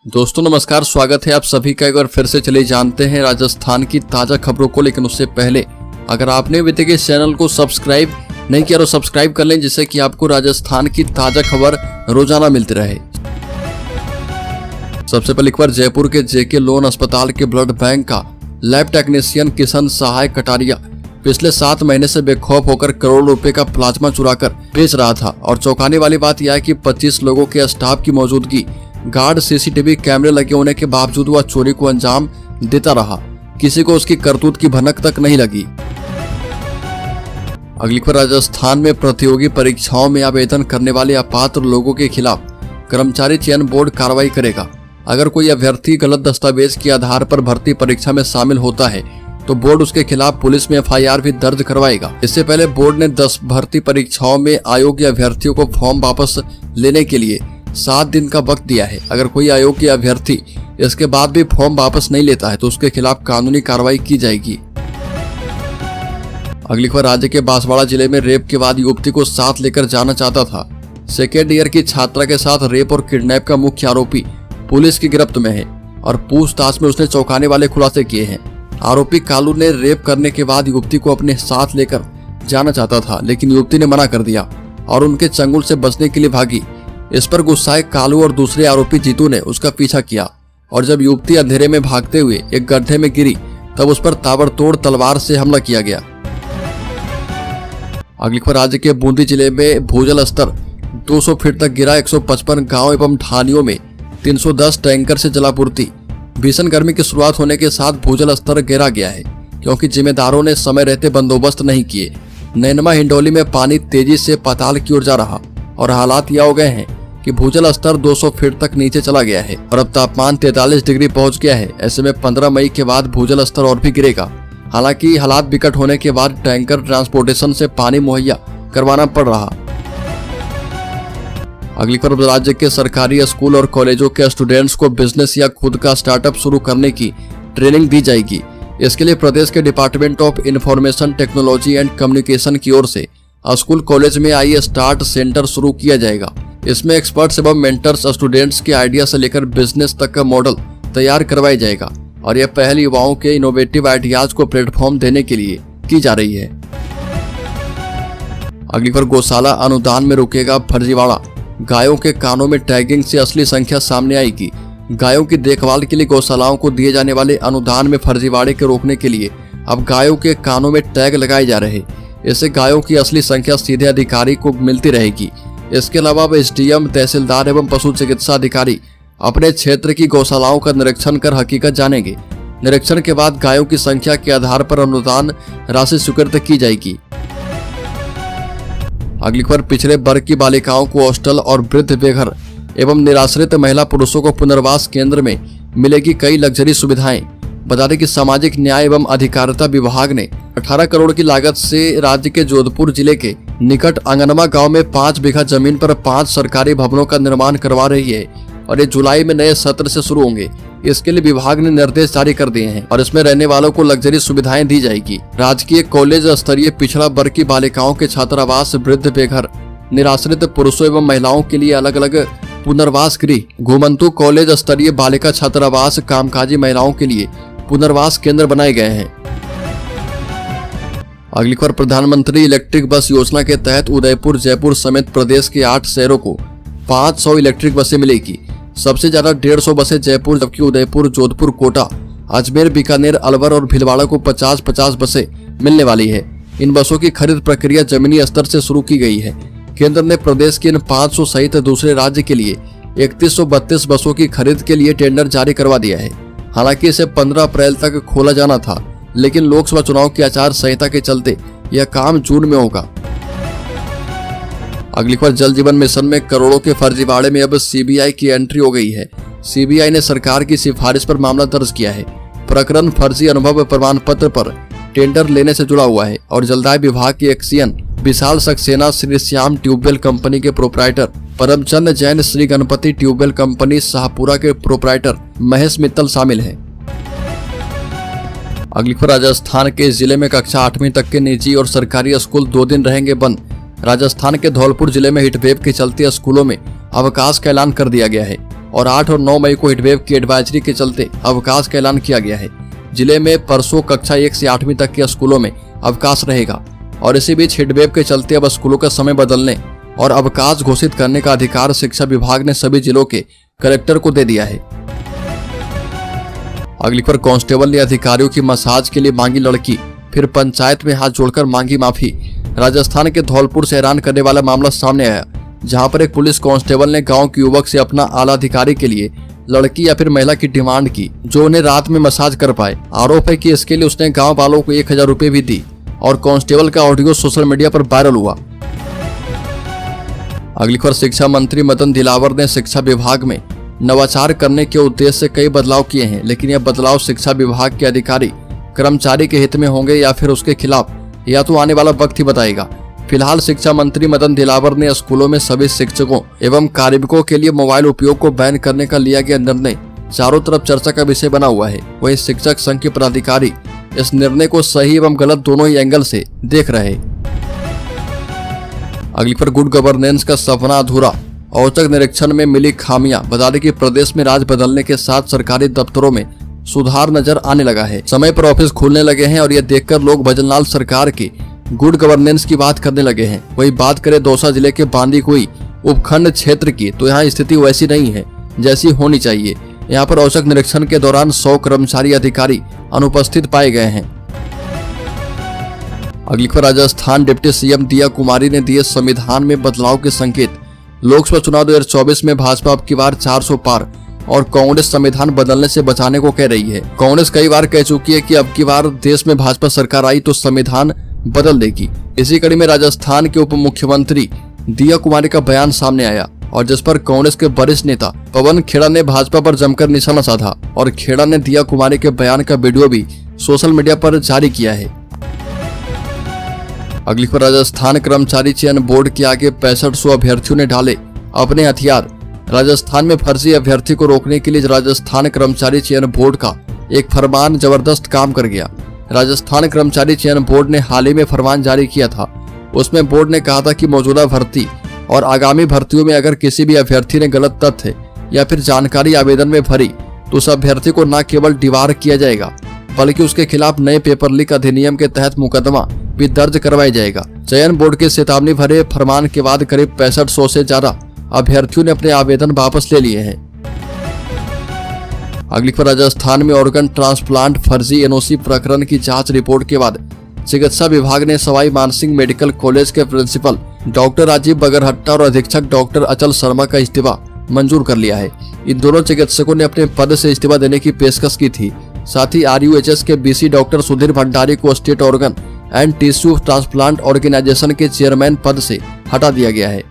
दोस्तों नमस्कार, स्वागत है आप सभी का। एक बार फिर से चलिए जानते हैं राजस्थान की ताजा खबरों को। लेकिन उससे पहले अगर आपने अभी तक इस चैनल को सब्सक्राइब नहीं किया तो सब्सक्राइब कर लें, जिससे कि आपको राजस्थान की ताजा खबर रोजाना मिलती रहे। सबसे पहले एक बार जयपुर के जेके लोन अस्पताल के ब्लड बैंक का लैब टेक्नीशियन किशन सहाय कटारिया पिछले 7 महीने से बेखौफ होकर करोड़ रुपए का प्लाज्मा चुराकर बेच रहा था। और चौंकाने वाली बात यह है कि 25 लोगों के स्टाफ की मौजूदगी, गार्ड, सीसीटीवी कैमरे लगे होने के बावजूद वह चोरी को अंजाम देता रहा। किसी को उसकी करतूत की भनक तक नहीं लगी। अगली खबर, राजस्थान में प्रतियोगी परीक्षाओं में आवेदन करने वाले अपात्र लोगों के खिलाफ कर्मचारी चयन बोर्ड कार्रवाई करेगा। अगर कोई अभ्यर्थी गलत दस्तावेज के आधार पर भर्ती परीक्षा में शामिल होता है तो बोर्ड उसके खिलाफ पुलिस में FIR भी दर्ज करवाएगा। इससे पहले बोर्ड ने 10 भर्ती परीक्षाओं में अयोग्य अभ्यर्थियों को फॉर्म वापस लेने के लिए 7 दिन का वक्त दिया है। अगर कोई अयोग्य अभ्यर्थी इसके बाद भी फॉर्म वापस नहीं लेता है तो उसके खिलाफ कानूनी कार्रवाई की जाएगी। अगली खबर, राज्य के बांसवाड़ा जिले में रेप के बाद युवती को साथ लेकर जाना चाहता था। सेकेंड ईयर की छात्रा के साथ रेप और किडनैप का मुख्य आरोपी पुलिस की गिरफ्त में है और पूछताछ में उसने चौंकाने वाले खुलासे किए हैं। आरोपी कालू ने रेप करने के बाद युवती को अपने साथ लेकर जाना चाहता था, लेकिन युवती ने मना कर दिया और उनके चंगुल से बचने के लिए भागी। इस पर गुस्साए कालू और दूसरे आरोपी जीतू ने उसका पीछा किया और जब युवती अंधेरे में भागते हुए एक गड्ढे में गिरी तब उस पर ताबड़तोड़ तलवार से हमला किया गया। अगली खबर, राज्य के बूंदी जिले में भूजल स्तर 200 फीट तक गिरा। 155 गांव एवं ढानियों में 310 टैंकर से जलापूर्ति। भीषण गर्मी की शुरुआत होने के साथ भूजल स्तर गिरा गया है क्योंकि जिम्मेदारों ने समय रहते बंदोबस्त नहीं किए। नैनमा हिंडोली में पानी तेजी से पाताल की ओर जा रहा और हालात यह हो गए हैं कि भूजल स्तर 200 फीट तक नीचे चला गया है और अब तापमान 43 डिग्री पहुंच गया है। ऐसे में 15 मई के बाद भूजल स्तर और भी गिरेगा। हालांकि हालात बिकट होने के बाद टैंकर ट्रांसपोर्टेशन से पानी मुहैया करवाना पड़ रहा। अगली खबर, राज्य के सरकारी स्कूल और कॉलेजों के स्टूडेंट्स को बिजनेस या खुद का स्टार्टअप शुरू करने की ट्रेनिंग दी जाएगी। इसके लिए प्रदेश के department of information technology and communication की ओर से स्कूल कॉलेज में आई स्टार्ट सेंटर शुरू किया जाएगा। इसमें एक्सपर्ट्स एवं मेंटर्स स्टूडेंट्स के आइडिया से लेकर बिजनेस तक का मॉडल तैयार करवाया जाएगा और यह पहल युवाओं के इनोवेटिव आइडियाज को प्लेटफॉर्म देने के लिए की जा रही है। अगली बार, गौशाला अनुदान में रुकेगा फर्जीवाड़ा। गायों के कानों में टैगिंग से असली संख्या सामने आएगी। गायों की देखभाल के लिए गौशालाओं को दिए जाने वाले अनुदान में फर्जीवाड़े के रोकने के लिए अब गायों के कानों में टैग लगाए जा रहे। इससे गायों की असली संख्या सीधे अधिकारी को मिलती रहेगी। इसके अलावा अब SDM, तहसीलदार एवं पशु चिकित्सा अधिकारी अपने क्षेत्र की गौशालाओं का निरीक्षण कर हकीकत जानेंगे। निरीक्षण के बाद गायों की संख्या के आधार पर अनुदान राशि स्वीकृत की जाएगी। अगली खबर, पिछड़े वर्ग की बालिकाओं को हॉस्टल और वृद्ध बेघर एवं निराश्रित महिला पुरुषों को पुनर्वास केंद्र में मिलेगी कई लग्जरी सुविधाएं। बता दें कि सामाजिक न्याय एवं अधिकारिता विभाग ने 18 करोड़ की लागत से राज्य के जोधपुर जिले के निकट अंगनमा गांव में 5 बीघा जमीन पर 5 सरकारी भवनों का निर्माण करवा रही है और ये जुलाई में नए सत्र से शुरू होंगे। इसके लिए विभाग ने निर्देश जारी कर दिए हैं और इसमें रहने वालों को लग्जरी सुविधाएं दी जाएगी। राजकीय कॉलेज स्तरीय पिछड़ा वर्ग की बालिकाओं के छात्रावास, वृद्ध बेघर, निराश्रित पुरुषों एवं महिलाओं के लिए अलग अलग पुनर्वास गृह, घुमंतु कॉलेज स्तरीय बालिका छात्रावास, कामकाजी महिलाओं के लिए पुनर्वास केंद्र बनाए गए हैं। अगली खबर, प्रधानमंत्री इलेक्ट्रिक बस योजना के तहत उदयपुर, जयपुर समेत प्रदेश के 8 शहरों को 500 इलेक्ट्रिक बसें मिलेगी। सबसे ज्यादा 150 बसें जयपुर, जबकि उदयपुर, जोधपुर, कोटा, अजमेर, बीकानेर, अलवर और भीलवाड़ा को 50-50 बसें मिलने वाली है। इन बसों की खरीद प्रक्रिया जमीनी स्तर से शुरू की गई है। केंद्र ने प्रदेश के इन 500 सहित दूसरे राज्य के लिए 3132 बसों की खरीद के लिए टेंडर जारी करवा दिया है। हालांकि इसे 15 अप्रैल तक खोला जाना था, लेकिन लोकसभा चुनाव की आचार संहिता के चलते यह काम जून में होगा। अगली बार, जल जीवन मिशन में करोड़ों के फर्जीवाड़े में अब CBI की एंट्री हो गई है। CBI ने सरकार की सिफारिश पर मामला दर्ज किया है। प्रकरण फर्जी अनुभव प्रमाण पत्र पर टेंडर लेने से जुड़ा हुआ है और जलदाय विभाग के XEN Vishal Saxena, Shri Shyam tubewell company के proprietor Paramchand Jain, Shri Ganpati tubewell company Shahpura के प्रोपराइटर महेश मित्तल शामिल हैं। अगली खबर, राजस्थान के जिले में कक्षा 8वीं तक के निजी और सरकारी स्कूल 2 दिन रहेंगे बंद। राजस्थान के धौलपुर जिले में हीटवेव के चलते स्कूलों में अवकाश का ऐलान कर दिया गया है। और 8 और 9 मई को हीटवेव की एडवाइजरी के चलते अवकाश का ऐलान किया गया है। जिले में परसों कक्षा 1 से 8वीं तक के स्कूलों में अवकाश रहेगा और इसी बीच हीटवेव के चलते अब स्कूलों का समय बदलने और अवकाश घोषित करने का अधिकार शिक्षा विभाग ने सभी जिलों के कलेक्टर को दे दिया है। अगली खबर, कांस्टेबल ने अधिकारियों की मसाज के लिए मांगी लड़की, फिर पंचायत में हाथ जोड़कर मांगी माफी। राजस्थान के धौलपुर से हैरान करने वाला मामला सामने आया, जहां पर एक पुलिस कांस्टेबल ने गांव के युवक से अपना आला अधिकारी के लिए लड़की या फिर महिला की डिमांड की, जो उन्हें रात में मसाज कर पाए। आरोप है कि इसके लिए उसने गाँव वालों को 1000 रुपए भी दी और कांस्टेबल का ऑडियो सोशल मीडिया पर वायरल हुआ। अगली खबर, शिक्षा मंत्री मदन दिलावर ने शिक्षा विभाग में नवाचार करने के उद्देश्य से कई बदलाव किए हैं, लेकिन यह बदलाव शिक्षा विभाग के अधिकारी कर्मचारी के हित में होंगे या फिर उसके खिलाफ, या तो आने वाला वक्त ही बताएगा। फिलहाल शिक्षा मंत्री मदन दिलावर ने स्कूलों में सभी शिक्षकों एवं कार्मिकों के लिए मोबाइल उपयोग को बैन करने का लिया गया निर्णय चारों तरफ चर्चा का विषय बना हुआ है। वहीं शिक्षक संघ के पदाधिकारी इस निर्णय को सही एवं गलत दोनों ही एंगल से देख रहे। अगली पर गुड गवर्नेंस का सपना अधूरा, औचक निरीक्षण में मिली खामियां। बता दें कि प्रदेश में राज बदलने के साथ सरकारी दफ्तरों में सुधार नजर आने लगा है। समय पर ऑफिस खुलने लगे हैं और यह देखकर लोग भजनलाल सरकार की गुड गवर्नेंस की बात करने लगे हैं। वही बात करें दौसा जिले के बांदीकुई उपखंड क्षेत्र की, तो यहाँ स्थिति वैसी नहीं है जैसी होनी चाहिए। यहाँ पर औचक निरीक्षण के दौरान 100 कर्मचारी अधिकारी अनुपस्थित पाए गए हैं। अगली खबर, राजस्थान डिप्टी सीएम दिया कुमारी ने दिए संविधान में बदलाव के संकेत। लोकसभा चुनाव 2024 में भाजपा अब की बार 400 पार और कांग्रेस संविधान बदलने से बचाने को कह रही है। कांग्रेस कई बार कह चुकी है कि अब की बार देश में भाजपा सरकार आई तो संविधान बदल देगी। इसी कड़ी में राजस्थान के उप मुख्यमंत्री दिया कुमारी का बयान सामने आया और जिस पर कांग्रेस के वरिष्ठ नेता पवन खेड़ा ने भाजपा पर जमकर निशाना साधा और खेड़ा ने दिया कुमारी के बयान का वीडियो भी सोशल मीडिया पर जारी किया है। अगली खबर, राजस्थान कर्मचारी चयन बोर्ड के आगे 6500 अभ्यर्थियों ने डाले अपने हथियार। राजस्थान में फर्जी अभ्यर्थी को रोकने के लिए राजस्थान कर्मचारी चयन बोर्ड का एक फरमान जबरदस्त काम कर गया। राजस्थान कर्मचारी चयन बोर्ड ने हाल ही में फरमान जारी किया था। उसमें बोर्ड ने कहा था कि मौजूदा भर्ती और आगामी भर्तियों में अगर किसी भी अभ्यर्थी ने गलत तथ्य या फिर जानकारी आवेदन में भरी तो उस अभ्यर्थी को न केवल डिबार किया जाएगा बल्कि उसके खिलाफ नए पेपर लीक अधिनियम के तहत मुकदमा भी दर्ज करवाया जाएगा। चयन बोर्ड के चेतावनी भरे फरमान के बाद करीब 6500 से ज्यादा अभ्यर्थियों ने अपने आवेदन वापस ले लिए हैं। अगली खबर, राजस्थान में ऑर्गन ट्रांसप्लांट फर्जी एनओसी प्रकरण की जांच रिपोर्ट के बाद चिकित्सा विभाग ने सवाई मानसिंह मेडिकल कॉलेज के प्रिंसिपल डॉक्टर राजीव बगरहट्टा और अधीक्षक डॉक्टर अचल शर्मा का इस्तीफा मंजूर कर लिया है। इन दोनों चिकित्सकों ने अपने पद से इस्तीफा देने की पेशकश की थी। साथ ही RUHS के BC डॉक्टर सुधीर भंडारी को state organ and tissue transplant organisation के चेयरमैन पद से हटा दिया गया है।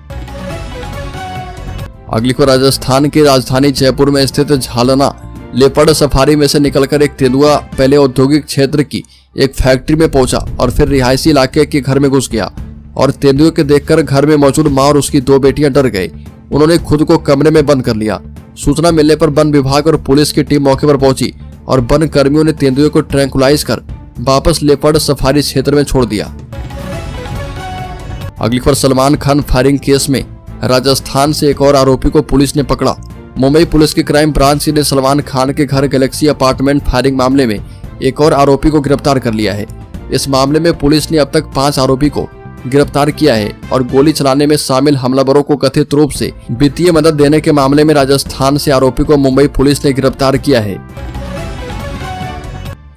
अगली को राजस्थान की राजधानी जयपुर में स्थित झालना लेपर्ड सफारी में से निकलकर एक तेंदुआ पहले औद्योगिक क्षेत्र की एक फैक्ट्री में पहुंचा और फिर रिहायशी इलाके के घर में घुस गया और तेंदुए को देखकर घर में मौजूद मां और उसकी 2 बेटियां डर गए। उन्होंने खुद को कमरे में बंद कर लिया। सूचना मिलने पर वन विभाग और पुलिस की टीम मौके पर पहुंची और वन कर्मियों ने तेंदुए को ट्रैंकुलाइज कर वापस लेपर्ड सफारी क्षेत्र में छोड़ दिया। अगली खबर, सलमान खान फायरिंग केस में राजस्थान से एक और आरोपी को पुलिस ने पकड़ा। मुंबई पुलिस की क्राइम ब्रांच ने सलमान खान के घर गैलेक्सी अपार्टमेंट फायरिंग मामले में एक और आरोपी को गिरफ्तार कर लिया है। इस मामले में पुलिस ने अब तक 5 आरोपी को गिरफ्तार किया है और गोली चलाने में शामिल हमलावरों को कथित रूप से वित्तीय मदद देने के मामले में राजस्थान से आरोपी को मुंबई पुलिस ने गिरफ्तार किया है।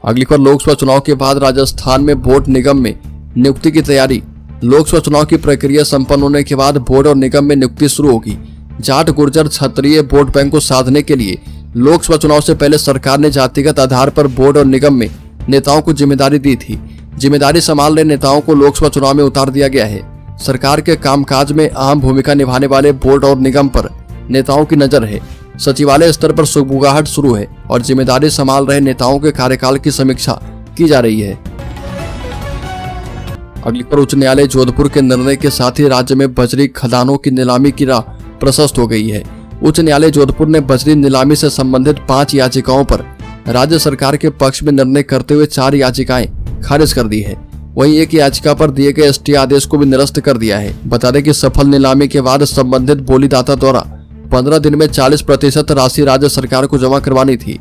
अगली खबर, लोकसभा चुनाव के बाद राजस्थान में बोर्ड निगम में नियुक्ति की तैयारी। लोकसभा चुनाव की प्रक्रिया संपन्न होने के बाद बोर्ड और निगम में नियुक्ति शुरू होगी। जाट गुर्जर क्षत्रिय वोट बैंक को साधने के लिए लोकसभा चुनाव से पहले सरकार ने जातिगत आधार पर बोर्ड और निगम में नेताओं को जिम्मेदारी दी थी। जिम्मेदारी संभाल रहे नेताओं को लोकसभा चुनाव में उतार दिया गया है। सरकार के कामकाज में अहम भूमिका निभाने वाले बोर्ड और निगम पर नेताओं की नजर है। सचिवालय स्तर पर सुगबुगाहट शुरू है और जिम्मेदारी संभाल रहे नेताओं के कार्यकाल की समीक्षा की जा रही है। अगली पर, उच्च न्यायालय जोधपुर के निर्णय के साथ ही राज्य में बजरी खदानों की नीलामी की राह प्रशस्त हो गई है। उच्च न्यायालय जोधपुर ने बजरी नीलामी से संबंधित 5 याचिकाओं पर राज्य सरकार के पक्ष में निर्णय करते हुए 4 याचिकाएं खारिज कर दी है। वहीं एक याचिका पर दिए गए स्टे आदेश को भी निरस्त कर दिया है। बता दें कि सफल नीलामी के बाद संबंधित बोलीदाता द्वारा 15 दिन में 40% राशि राज्य सरकार को जमा करवानी थी।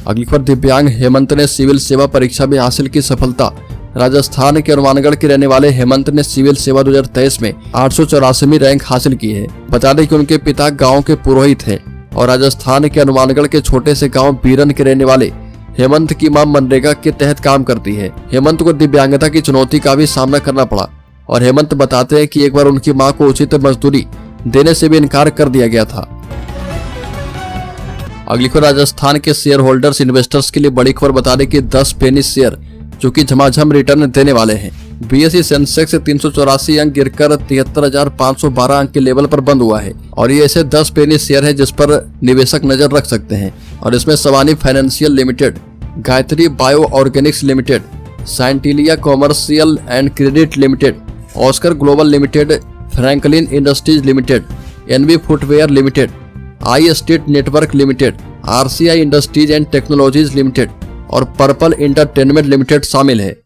अगली खबर, दिव्यांग हेमंत ने सिविल सेवा परीक्षा में हासिल की सफलता। राजस्थान के हनुमानगढ़ के रहने वाले हेमंत ने सिविल सेवा 2023 में 884वीं रैंक हासिल की है। बता दें कि उनके पिता गांव के पुरोहित हैं और राजस्थान के हनुमानगढ़ के छोटे से गांव बीरन के रहने वाले हेमंत की मां मनरेगा के तहत काम करती है। हेमंत को दिव्यांगता की चुनौती का भी सामना करना पड़ा और हेमंत बताते हैं कि एक बार उनकी मां को उचित मजदूरी देने से भी इनकार कर दिया गया था। अगली खबर, राजस्थान के शेयर होल्डर्स इन्वेस्टर्स के लिए बड़ी खबर बता दें कि 10 पेनी शेयर जो कि झमाझम रिटर्न देने वाले हैं। बीएसई सेंसेक्स 384 अंक गिरकर 73,512 अंक के लेवल पर बंद हुआ है और ये ऐसे 10 पेनी शेयर है जिस पर निवेशक नजर रख सकते हैं और इसमें Savani financial limited, Gayatri bio organics limited, Scintilla commercial and credit limited, Oscar global limited, Franklin industries limited, NV footwear limited, I state network limited, RCI industries and technologies limited और पर्पल इंटरटेनमेंट लिमिटेड शामिल है।